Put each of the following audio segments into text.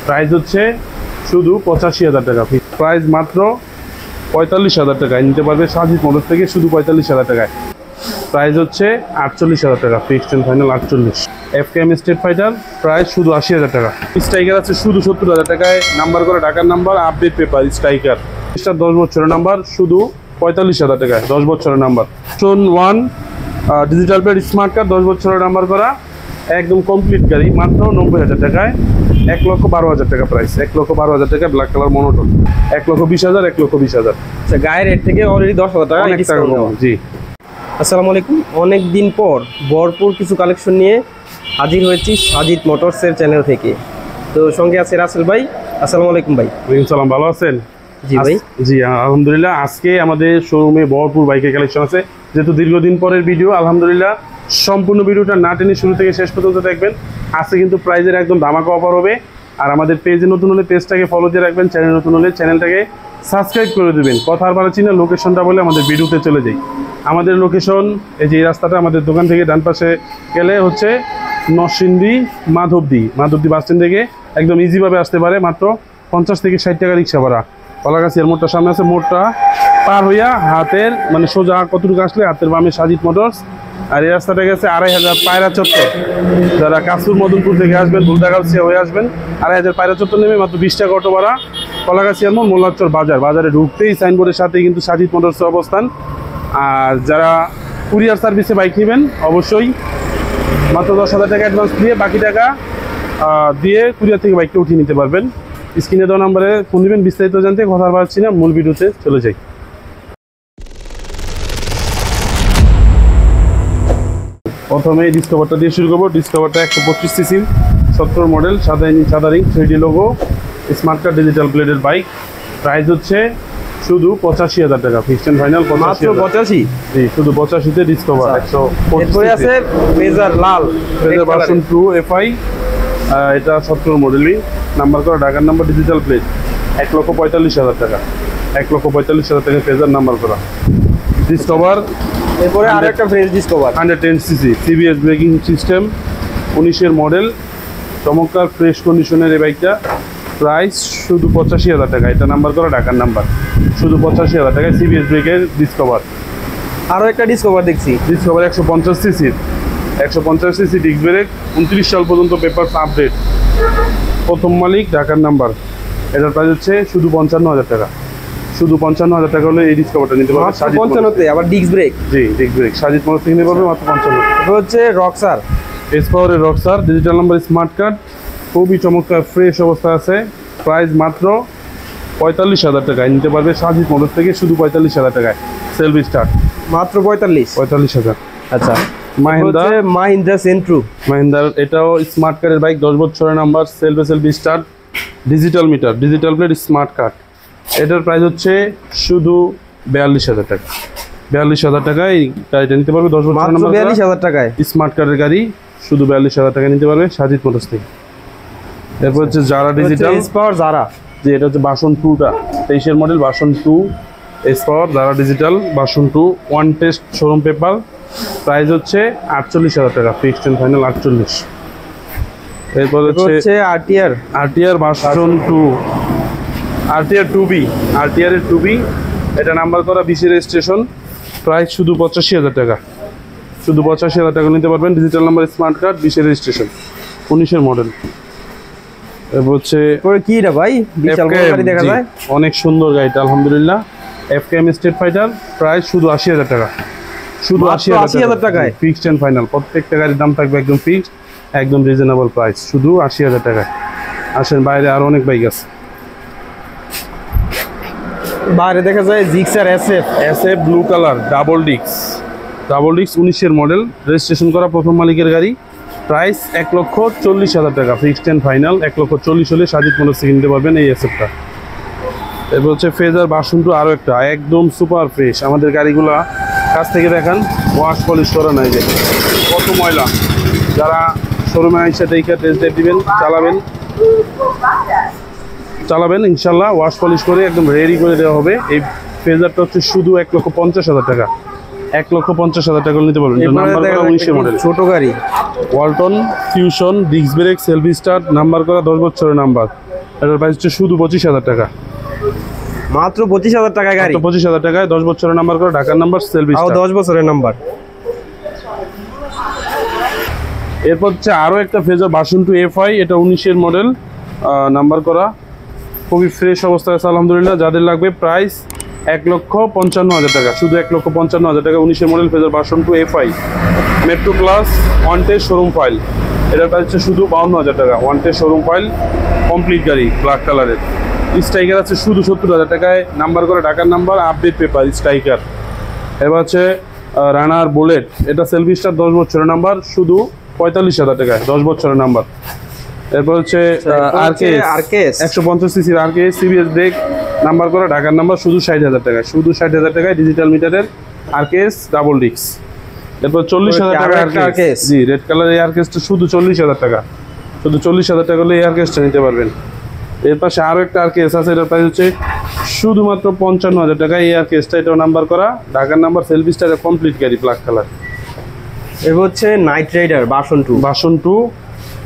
Price হচ্ছে শুধু 85,000 টাকা। প্রাইস মাত্র 45,000 টাকায় নিতে পারবে সাজিদ মোটরস থেকে, শুধু 45,000 টাকায়। প্রাইস হচ্ছে 48,000 টাকা, fixed and final 48। FKM state fighter price শুধু 80,000 টাকা। স্ট্রাইকার আছে শুধু 70,000 টাকায়, নাম্বার করা ঢাকার নাম্বার, আপডেট পেপার স্ট্রাইকার। 10 বছরের নাম্বার, শুধু 45,000 টাকায়, 10 বছরের নাম্বার। সোন 1 ডিজিটাল প্লেট স্মার্ট কার্ড, 10 বছরের নাম্বার করা, একদম কমপ্লিট গাড়ি, মাত্র 90,000 টাকায়। 1,12,000 টাকা প্রাইস, 1,12,000 টাকা, ব্ল্যাক কালার মনোটন। 1,20,000, 1,20,000। আচ্ছা, গায়ের রেট থেকে অলরেডি 10,000 টাকা ডিসকাউন্ট। জি, আসসালামু আলাইকুম। অনেক দিন পর ভরপুর কিছু কালেকশন নিয়ে হাজির হয়েছি সাজিদ মোটরসের চ্যানেল থেকে। তো সঙ্গে আছে রাসেল ভাই। আসসালামু আলাইকুম ভাই। ওয়ালাইকুম সালাম, ভালো আছেন? জি ভাই। জি আলহামদুলিল্লাহ। আজকে আমাদের শোরুমে ভরপুর বাইকের কালেকশন আছে, যেহেতু দীর্ঘদিন পরের ভিডিও। আলহামদুলিল্লাহ সম্পূর্ণ ভিডিওটা না টেনে শুরু থেকে শেষ পর্যন্ত দেখবেন। আজকে কিন্তু প্রাইজের একদম ধামাকা অফার হবে। আর আমাদের পেজে নতুন হলে পেজটাকে ফলো দিয়ে রাখবেন, চ্যানেল নতুন হলে চ্যানেলটাকে সাবস্ক্রাইব করে দেবেন। কথা আর বাড়াচ্ছি না, লোকেশনটা বলে আমাদের ভিডিওতে চলে যাই। আমাদের লোকেশন এই যে এই রাস্তাটা, আমাদের দোকান থেকে ডান পাশে গেলে হচ্ছে নরসিংদী মাধবদী বাস স্ট্যান্ড থেকে একদম ইজিভাবে আসতে পারে। মাত্র 50 থেকে 60 টাকা রিক্সা ভাড়া। কলাগাছিয়ার মোড়টা সামনে আছে, মোড়টা পার হইয়া হাতের মানে সোজা কতটুকু আসলে হাতের বামে সাজিদ মোটরস। আর এই রাস্তাটা গেছে 2,500 পায়রা চত্বর। যারা কাসুর মদনপুর থেকে আসবেন, বুলদাগাছিয়া হয়ে আসবেন, 2,500 পায়রা চত্বর নেমে মাত্র 20 টাকা অটো ভাড়া। কলাগাছিয়ার মোড়, মোল্লাচর বাজারে ঢুকতেই সাইনবোর্ডের সাথেই কিন্তু সাজিদ মোটরসের অবস্থান। আর যারা কুরিয়ার সার্ভিসে বাইক নেবেন, অবশ্যই মাত্র 10,000 টাকা অ্যাডভান্স দিয়ে বাকি টাকা দিয়ে কুরিয়ার থেকে বাইকটা উঠিয়ে নিতে পারবেন। স্ক্রিনে দেওয়া নাম্বারে ফোন দিবেন। বিস্তারিত জানতে কথা পাচ্ছি না, মূল ভিডিওতে চলে যাই। প্রথমে ডিসকভারটা দিয়ে শুরু করবো। ডিসকভারটা 125 সিসি 70 মডেল, সাদা ring 3D logo, smart card digital প্লেটের বাইক। প্রাইস হচ্ছে শুধু 85,000 টাকা, ফিক্সড এন্ড ফাইনাল 85। জি, শুধু 85-তে ডিসকভার। 125 আছে ফেজার লাল, ফেজার ভার্সন 2 FI। এটা 70 মডেলই, নাম্বার করা ঢাকার নাম্বার, ডিজিটাল প্লেট। 1,45,000 টাকা, 1,45,000 টাকা ফেজার নাম্বার করা ডিসকভার। এরপরে আরেকটা fresh Discover 110 CC CBS braking system, 19-এর মডেল, চমৎকার ফ্রেশ কন্ডিশনের এই বাইকটা। প্রাইস শুধু 85,000 টাকা, এটা নাম্বার করা ঢাকার নাম্বার, শুধু 85,000 টাকায় CBS ব্রেকের ডিসকভার। আরও একটা ডিসকভার দেখছি, ডিসকভার 150 সিসির, 150 সিসি ডিস্ক ব্রেক, 29 সাল পর্যন্ত পেপার আপডেট, প্রথম মালিক ঢাকার নাম্বার। এটার প্রাইস হচ্ছে শুধু 55,000 টাকা, শুধু 55,000 টাকা হলে এই ডিসকভারটা নিতে পারবে। 55-তে আবার ডিস্ক ব্রেক। জি, ডিস্ক ব্রেক সাজিদ মোটরস থেকে নিতে পারবে মাত্র 55। এটা হচ্ছে রকসার এসপাওয়ারের রকসার ডিজিটাল নাম্বার স্মার্ট কার্ড, খুবই চমৎকার ফ্রেশ অবস্থা আছে। প্রাইস মাত্র 45,000 টাকায় নিতে পারবে সাজিদ মোটরস থেকে, শুধু 45,000 টাকায়। সেলফ স্টার্ট মাত্র 45,000। আচ্ছা, মাহিন্দ্রা সেন্ট্রো, মাহিন্দ্রার এটাও স্মার্ট কার্ডের বাইক, 10 বছরের number, self start, digital meter, digital plate, smart card. এটার প্রাইস হচ্ছে শুধু 42,000 টাকা, 42,000 টাকায় এই গাড়িটা নিতে পারবে। 10 বছরের নাম্বার, 42,000 টাকায় স্মার্ট কার্ডের গাড়ি, শুধু 42,000 টাকা নিতে পারবে সাজিদ মোটরস থেকে। এরপর হচ্ছে যারা ডিজিটাল এসপাওয়ার যারা, যে এটা হচ্ছে ভার্সন 2টা, 23-এর মডেল ভার্সন 2 এসপাওয়ার যারা digital version 2, one test showroom paper. Price হচ্ছে 48,000 টাকা, ফিক্সড এন্ড ফাইনাল 48। এরপর হচ্ছে আরটিআর ভার্সন 2, আরটিআর 2B, এটা নাম্বার করা 20-এর রেজিস্ট্রেশন। প্রাইস শুধু 85,000 টাকা, শুধু 85,000 টাকা নিতে পারবেন। ডিজিটাল নাম্বার স্মার্ট কার্ড, 20-এর রেজিস্ট্রেশন, 19-এর মডেল। এরপর হচ্ছে কি রে ভাই, বিশাল গাড়ি দেখা যায়, অনেক সুন্দর গাড়িটা আলহামদুলিল্লাহ। FKM স্টেট ফাইটার, প্রাইস শুধু 80,000 টাকা, শুধু 80,000 টাকায়, ফিক্সড এন্ড ফাইনাল। প্রত্যেকটা গাড়ির দাম থাকবে একদম ফিক্সড, একদম রিজনেবল প্রাইস, শুধু 80,000 টাকায়। আসেন, বাইরে আরো অনেক বাইক আছে। বাইরে দেখা যায় Gixxer SF blue colour double disc 19-এর মডেল, রেজিস্ট্রেশন করা, প্রথম মালিকের গাড়ি। প্রাইস 1,40,000 টাকা, ফিক্সড এন্ড ফাইনাল। 1,40,000 হলে সাজিদ মোটরস থেকে নিতে পারবেন এই SFটা। এরপর হচ্ছে ফেজার ভার্সন 2, আরও একটা একদম সুপার ফ্রেশ। আমাদের গাড়িগুলা কাছ থেকে দেখান, ওয়াশ পলিশ করা নাই, যে কত ময়লা। যারা শোরুমে আইসা দেখে টেস্ট ড্রাইভ দিবেন, চালাবেন ইনশাল্লাহ, ওয়াশ পলিশ করে একদম রেডি করে দেওয়া হবে। এই ফেজারটা হচ্ছে শুধু 1,50,000 টাকা, 1,50,000 টাকা নিতে পারবেন। নাম্বার করা 19-এর মডেল, ছোট গাড়ি, Walton fusion, disc brake, self start, number করা 10 বছরের নাম্বার, এটার প্রাইস হচ্ছে শুধু 25,000 টাকা। মাত্র 25,000 টাকায় গাড়ি, 25,000 টাকায় 10 বছরের নাম্বার করা, ঢাকার নাম্বার, সেলফি তাও 10 বছরের নাম্বার। এরপর হচ্ছে আরও একটা ফেজার ভার্সন 2 FI, এটা 19-এর মডেল, নাম্বার করা, খুবই ফ্রেশ অবস্থায় আছে আলহামদুলিল্লাহ। যাদের লাগবে প্রাইস 1,55,000 টাকা, শুধু 1,55,000 টাকা। 19-এর model Fazer version 2 FI, metro plus, one test showroom file. এটার প্রাইস হচ্ছে শুধু 52,000 টাকা, one test showroom file, complete গাড়ি, ব্ল্যাক কালারের। স্ট্রাইকার আছে শুধু 70,000 টাকায়, নাম্বার করে ঢাকার নাম্বার, আপডেট পেপার, স্ট্রাইকার। এবার হচ্ছে রানার বুলেট, এটা সেলফি স্টার 10 বছরের নাম্বার, শুধু 45,000 টাকায়, 10 বছরের নাম্বার। এরপর হচ্ছে আরকেএস 150 সিসির আরকেএস, সিবিএস ব্রেক, নাম্বার করা, ঢাকার নাম্বার, শুধু 60,000 টাকায়, শুধু 60,000 টাকায়, ডিজিটাল মিটারের আরকেএস ডাবল ডিস্ক। এরপর 40,000 টাকা আরকেএস, জি রেড কালার এই আরকেএসটা শুধু 40,000 টাকা, শুধু 40,000 টাকা হলে এই আরকেএসটা নিতে পারবেন। এর পাশে আরও একটা আরকেএস আছে, এটার প্রাইস হচ্ছে শুধুমাত্র 55,000 টাকা। এই আরকেএসটা, এটাও নাম্বার করা, ঢাকার নাম্বার, সেলফি স্টারের কমপ্লিট গাড়ি, ব্ল্যাক কালার। এবার হচ্ছে নাইট রাইডার ভার্সন 2,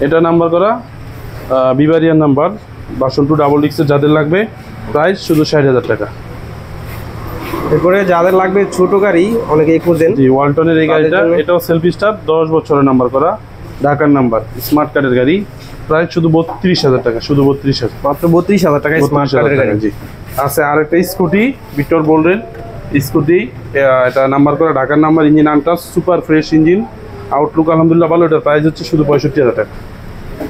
এটা নাম্বার করা, বিভারিয়ার নাম্বার, ভার্সন 2 ডাবল ডিস্কের। যাদের লাগবে প্রাইস শুধু 60,000 টাকা। এরপরে যাদের লাগবে ছোট গাড়ি, অনেকেই খুঁজেন, জি ওয়ালটনের এই গাড়িটা, এটাও সেলফি স্টার, 10 বছরের নাম্বার করা, ঢাকার নাম্বার, স্মার্ট কার্ডের গাড়ি, প্রাইস শুধু 32,000 টাকা, শুধু 32,000, মাত্র 32,000 টাকায় স্মার্ট কার্ডের গাড়ি। জি আছে আরেকটা স্কুটি, ভিক্টর বোল্ডের স্কুটি, এটা নাম্বার করা, ঢাকার number, engine untouch, super fresh engine, Outlook আলহামদুলিল্লাহ ভালো। এটার প্রাইস হচ্ছে শুধু 65,000 টাকা,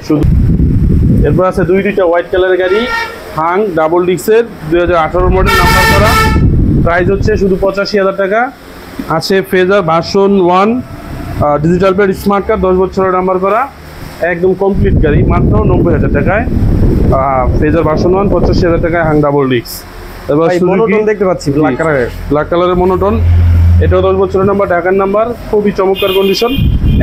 শুধু। এরপর আছে দুইটা হোয়াইট কালারের গাড়ি, হাং ডাবল ডিস্কের, 2018 মডেল, নাম্বার করা, প্রাইস হচ্ছে শুধু 85,000 টাকা। আছে phasor version 1 digital plate smart card, 10 বছরের নাম্বার করা, একদম কমপ্লিট গাড়ি, মাত্র 90,000 টাকায়। ফেজার ভার্সন 1 85,000 টাকায়, হাং ডাবল ডিস্ক। এবার মনোটন দেখতে পাচ্ছি, ব্ল্যাক কালারের মনোটন, এটাও 10 বছরের নাম্বার, ঢাকার নাম্বার, খুবই চমৎকার কন্ডিশন,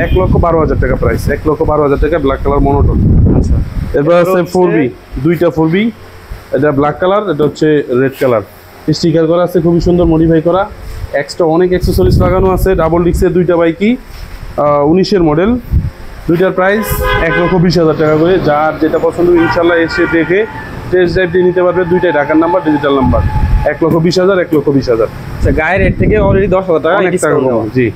1,12,000 টাকা প্রাইস, 1,12,000 টাকা, ব্ল্যাক কালার মনোটন। আচ্ছা, এরপর আছে 4B, দুইটা 4B, এটা ব্ল্যাক কালার, এটা হচ্ছে রেড কালার, স্টিকার করা আছে, খুবই সুন্দর মডিফাই করা, এক্সট্রা অনেক অ্যাক্সেসরিজ লাগানো আছে। ডাবল ডিস্কের দুইটা বাইকই 19-এর মডেল, দুইটার প্রাইস 1,20,000 টাকা করে। যার যেটা পছন্দ ইনশাল্লাহ এসে দেখে টেস্ট ড্রাইভ দিয়ে নিতে পারবে। দুইটাই ঢাকার নাম্বার, ডিজিটাল নাম্বার, 1,20,000, 1,20,000। আচ্ছা, গায়ের রেট থেকে অলরেডি 10,000 টাকা ডিসকাউন্ট। জি।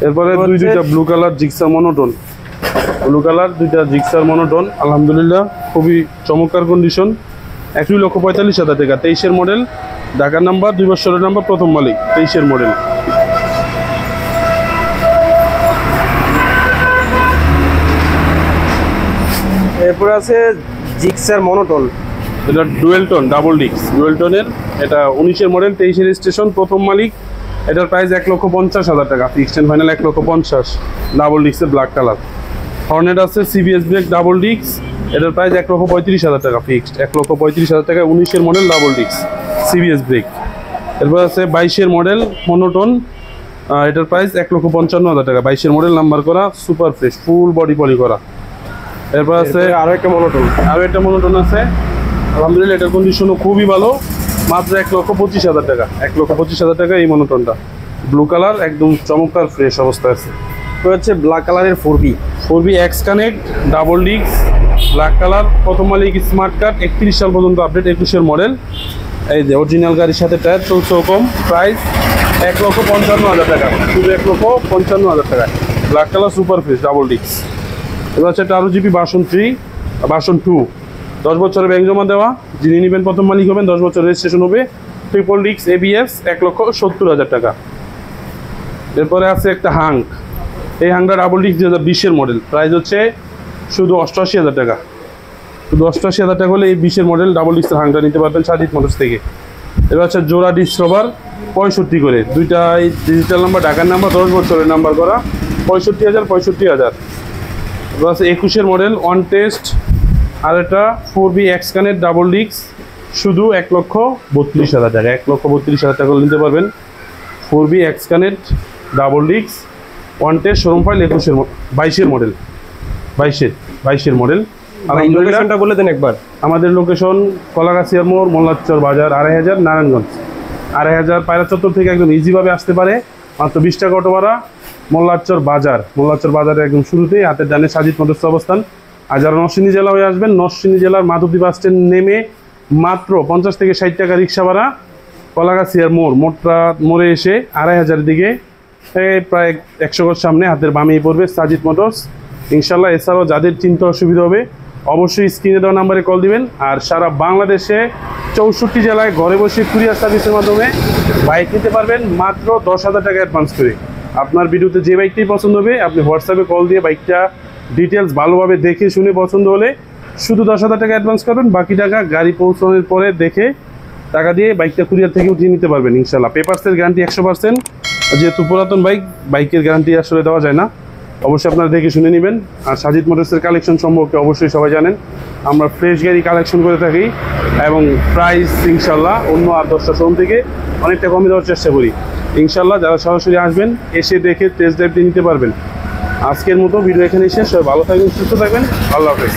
এরপরে দুইটা blue colour Gixxer monotone, blue colour দুইটা জিক্সার মনোটন, আলহামদুলিল্লাহ খুবই চমৎকার কন্ডিশন, 1,45,000 টাকা, 23-এর মডেল, ঢাকার নাম্বার, 2 বছরের নাম্বার, প্রথম মালিক, 23-এর মডেল। এরপরে আছে জিক্সার মনোটন, এটা dual tone double disc, dual টোনের, এটা 19-এর মডেল, 23-এর রেজিস্ট্রেশন, প্রথম মালিক। এটার প্রাইস 1,50,000 টাকা, ফিক্সড এন্ড ফাইনাল 1,50,000, ডাবল ডিস্কের ব্ল্যাক কালার। হর্নেট আছে সিবিএস ব্রেক ডাবল ডিস্ক, এটার প্রাইস 1,35,000 টাকা, ফিক্সড 1,35,000 টাকা, 19-এর model, double disc, CBS brake. এরপর আছে 22-এর মডেল মনোটন, এটার প্রাইস 1,55,000 টাকা, 22-এর মডেল, নাম্বার করা, super fresh, full body poly করা। এরপর আছে আরো একটা মনোটন আছে, আলহামদুলিল্লাহ এটার কন্ডিশনও খুবই ভালো, মাত্র 1,25,000 টাকা, 1,25,000 টাকা এই মনোটনটা, ব্লু কালার, একদম চমৎকার ফ্রেশ অবস্থায় আছে। হচ্ছে ব্ল্যাক কালারের 4B X connect double disk, black colour, প্রথম মালিক, স্মার্ট কার্ড, 31 সাল পর্যন্ত আপডেট, 21-এর মডেল, এই যে অরিজিনাল গাড়ির সাথে টায়ার, চলছে কম, প্রাইস 1,55,000 টাকা, শুধু 1,55,000 টাকা, black colour, super fresh, double disc. এবার হচ্ছে একটা RGP ভার্সন 2, 10 বছরের ব্যাংক জমা দেওয়া, যিনি নেবেন প্রথম মালিক হবেন, 10 বছর রেজিস্ট্রেশন হবে, ট্রিপল ডিস্ক ABS, 1,70,000 টাকা। এরপরে আছে একটা হাং, এই হাংটা ডাবল ডিস্ক 2020-এর মডেল, প্রাইস হচ্ছে শুধু 88,000 টাকা, শুধু 88,000 টাকা হলে এই 20-এর মডেল ডাবল ডিস্কের হাংটা নিতে পারবেন সাজিদ মোটরস থেকে। এবার হচ্ছে জোড়া ডিসকভার 65 করে, দুইটাই ডিজিটাল নাম্বার, ঢাকার নাম্বার, 10 বছরের নাম্বার করা, 65,000। এবার আছে 21-এর মডেল, ওয়ান টেস্ট, আর এটা 4B X connect double disk, শুধু 1,32,000 টাকা, 1,32,000 টাকা নিতে পারবেন। 4B X connect double disc, one test, showroom file, 22-এর মডেল, 22-এর মডেল। লোকেশনটা বলে দেন একবার। আমাদের লোকেশন কলাগাছিয়া মোড়, মোল্লাচর বাজার, 2,500 নারায়ণগঞ্জ, 2,500 পায়রা চত্বর থেকে একদম ইজিভাবে আসতে পারে, মাত্র 20 টাকা অটো ভাড়া। মোল্লাচর বাজারে একদম শুরুতেই হাতের ডানে সাজিদ মোটরস অবস্থান, আর যারা নরসিংদী জেলা হয়ে আসবেন, নরসিংদী জেলার মাধবদী বাস স্ট্যান্ড নেমে মাত্র 50 থেকে 60 টাকা রিক্সা ভাড়া, কলাগাছিয়ার মোড়টা মোড়ে এসে 2500 দিকে প্রায় 100 গজ সামনে হাতের বামেই পড়বে সাজিদ মোটরস ইনশাল্লাহ। এছাড়াও যাদের চিন্তা অসুবিধা হবে অবশ্যই স্ক্রিনে দেওয়া নাম্বারে কল দিবেন। আর সারা বাংলাদেশে 64 জেলায় ঘরে বসে কুরিয়ার সার্ভিসের মাধ্যমে বাইক নিতে পারবেন মাত্র 10,000 টাকা অ্যাডভান্স করে। আপনার ভিডিওতে যে বাইকটাই পছন্দ হবে আপনি হোয়াটসঅ্যাপে কল দিয়ে বাইকটা ডিটেলস ভালোভাবে দেখে শুনে পছন্দ হলে শুধু 10,000 টাকা অ্যাডভান্স করবেন, বাকি টাকা গাড়ি পৌঁছানোর পরে দেখে টাকা দিয়ে বাইকটা কুরিয়ার থেকে উঠিয়ে নিতে পারবেন ইনশাল্লাহ। পেপারসের গ্যারান্টি 100%, যেহেতু পুরাতন বাইকের গ্যারান্টি আসলে দেওয়া যায় না, অবশ্যই আপনারা দেখে শুনে নেবেন। আর সাজিদ মোটরসের কালেকশন সম্পর্কে অবশ্যই সবাই জানেন, আমরা ফ্রেশ গাড়ি কালেকশন করে থাকি এবং প্রাইস ইনশাল্লাহ অন্য 8-10টা শোরুম থেকে অনেকটা কমে দেওয়ার চেষ্টা করি ইনশাল্লাহ। যারা সরাসরি আসবেন এসে দেখে টেস্ট ড্রাইভ দিয়ে নিতে পারবেন। আজকের মতো ভিডিও এখানেই শেষ। সবাই ভালো থাকবেন, সুস্থ থাকবেন, আল্লাহ হাফেজ।